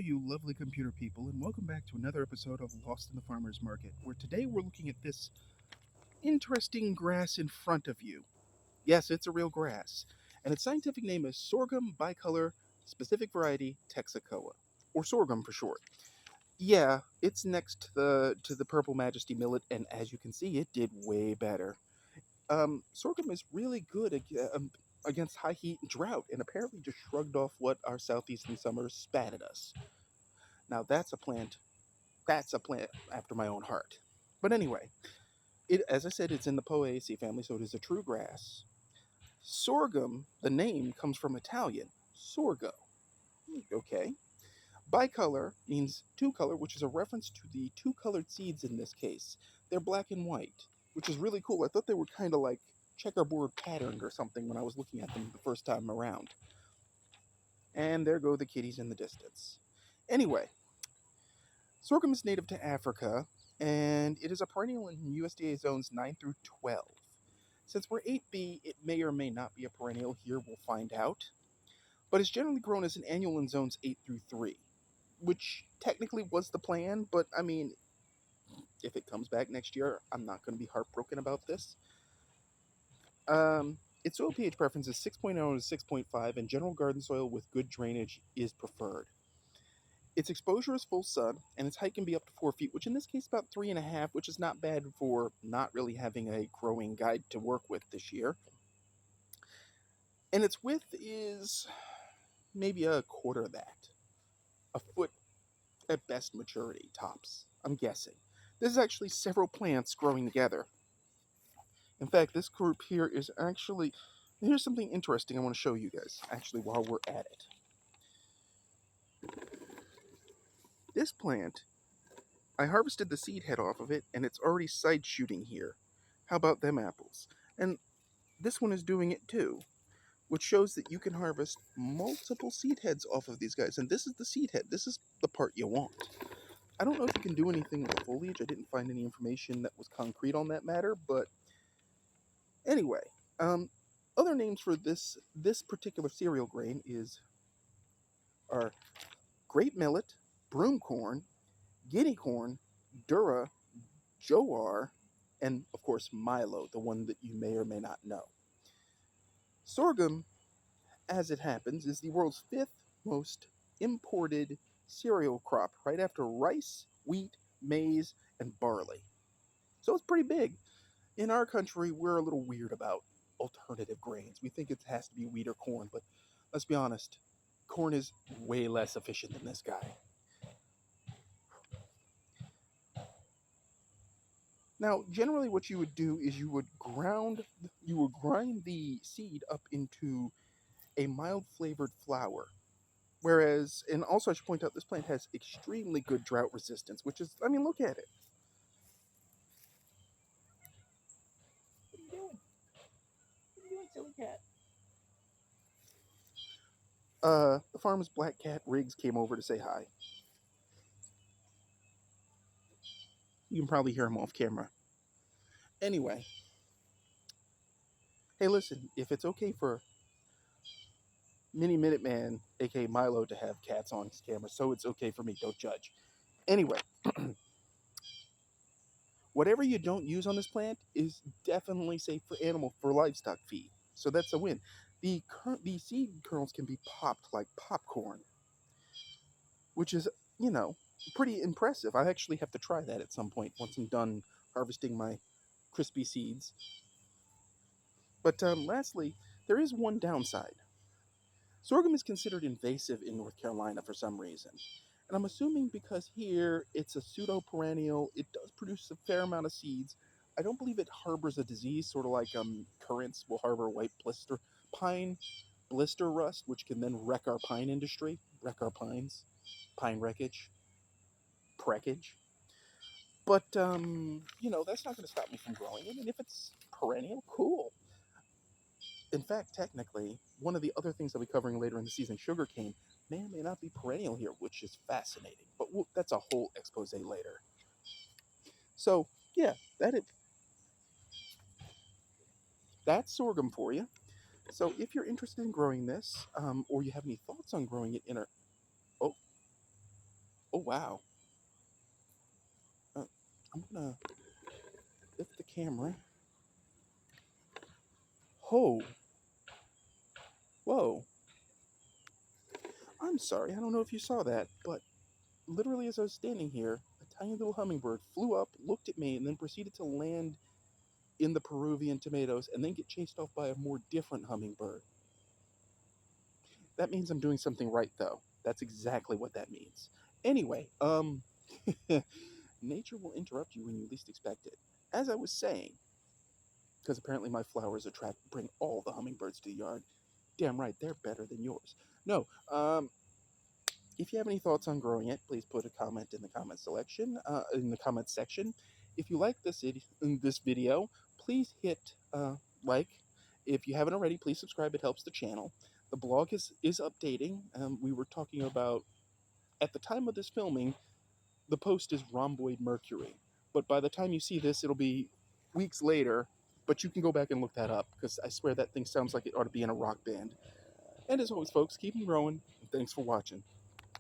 you lovely computer people, and welcome back to another episode of Lost in the Farmer's Market, where today we're looking at this interesting grass in front of you. Yes, it's a real grass, and its scientific name is Sorghum bicolor, specific variety Texicoa, or sorghum for short. Yeah, it's next to the Purple Majesty millet, and as you can see, it did way better. Sorghum is really good against high heat and drought, and apparently just shrugged off what our southeastern summers spat at us. Now that's a plant after my own heart. But anyway, as I said, it's in the Poaceae family, so it is a true grass. Sorghum, the name comes from Italian, sorgo. Okay. Bicolor means two color, which is a reference to the two colored seeds in this case. They're black and white, which is really cool. I thought they were kind of like checkerboard patterned or something when I was looking at them the first time around. And there go the kitties in the distance. Anyway, sorghum is native to Africa, and it is a perennial in USDA zones 9 through 12. Since we're 8B, it may or may not be a perennial here, we'll find out. But it's generally grown as an annual in zones 8 through 3, which technically was the plan, but I mean, if it comes back next year, I'm not going to be heartbroken about this. Its soil pH preference is 6.0 to 6.5, and general garden soil with good drainage is preferred. Its exposure is full sun, and its height can be up to 4 feet, which in this case about 3.5, which is not bad for not really having a growing guide to work with this year. And its width is maybe a quarter of that. A foot at best maturity, tops, I'm guessing. This is actually several plants growing together. In fact, this group here is actually... Here's something interesting I want to show you guys, actually, while we're at it. This plant, I harvested the seed head off of it, and it's already side shooting here. How about them apples? And this one is doing it too, which shows that you can harvest multiple seed heads off of these guys. And this is the seed head. This is the part you want. I don't know if you can do anything with foliage. I didn't find any information that was concrete on that matter, but anyway, other names for this particular cereal grain are Great Millet, Broom Corn, Guinea Corn, Durra, Jowar, and of course Milo, the one that you may or may not know. Sorghum, as it happens, is the world's fifth most imported cereal crop, right after rice, wheat, maize, and barley. So it's pretty big. In our country, we're a little weird about alternative grains. We think it has to be wheat or corn, but let's be honest, corn is way less efficient than this guy. Now, generally what you would do is you would grind the seed up into a mild flavored flour. Whereas, and also I should point out, this plant has extremely good drought resistance, which is, I mean, look at it. What are you doing? What are you doing, silly cat? The farm's black cat, Riggs, came over to say hi. You can probably hear him off camera. Anyway. Hey, listen, if it's okay for Mini Minuteman, aka Milo, to have cats on his camera, so it's okay for me. Don't judge. Anyway, whatever you don't use on this plant is definitely safe for livestock feed. So that's a win. The seed kernels can be popped like popcorn, which is, pretty impressive. I actually have to try that at some point once I'm done harvesting my crispy seeds. But lastly, there is one downside. Sorghum is considered invasive in North Carolina for some reason. And I'm assuming because here it's a pseudo-perennial, it does produce a fair amount of seeds. I don't believe it harbors a disease, sort of like currants will harbor pine blister rust, which can then wreck our pine industry, wreck our pines, pine wreckage, preckage. But, that's not going to stop me from growing it. And if it's perennial, cool. In fact, technically, one of the other things I'll be covering later in the season, sugarcane, may or may not be perennial here, which is fascinating. But that's a whole expose later. So, yeah, that's sorghum for you. So if you're interested in growing this, or you have any thoughts on growing it oh, wow. I'm gonna lift the camera. Oh, whoa. I'm sorry, I don't know if you saw that, but literally as I was standing here, a tiny little hummingbird flew up, looked at me, and then proceeded to land in the Peruvian tomatoes and then get chased off by a more different hummingbird. That means I'm doing something right, though. That's exactly what that means. Anyway, nature will interrupt you when you least expect it. As I was saying, because apparently my flowers bring all the hummingbirds to the yard. Damn right, they're better than yours. No, if you have any thoughts on growing it, please put a comment in the comment section. If you like this video, please hit like. If you haven't already, please subscribe. It helps the channel. The blog is updating. We were talking about at the time of this filming, the post is rhomboid mercury, but by the time you see this, it'll be weeks later. But you can go back and look that up because I swear that thing sounds like it ought to be in a rock band. And as always, folks, keep them growing. And thanks for watching.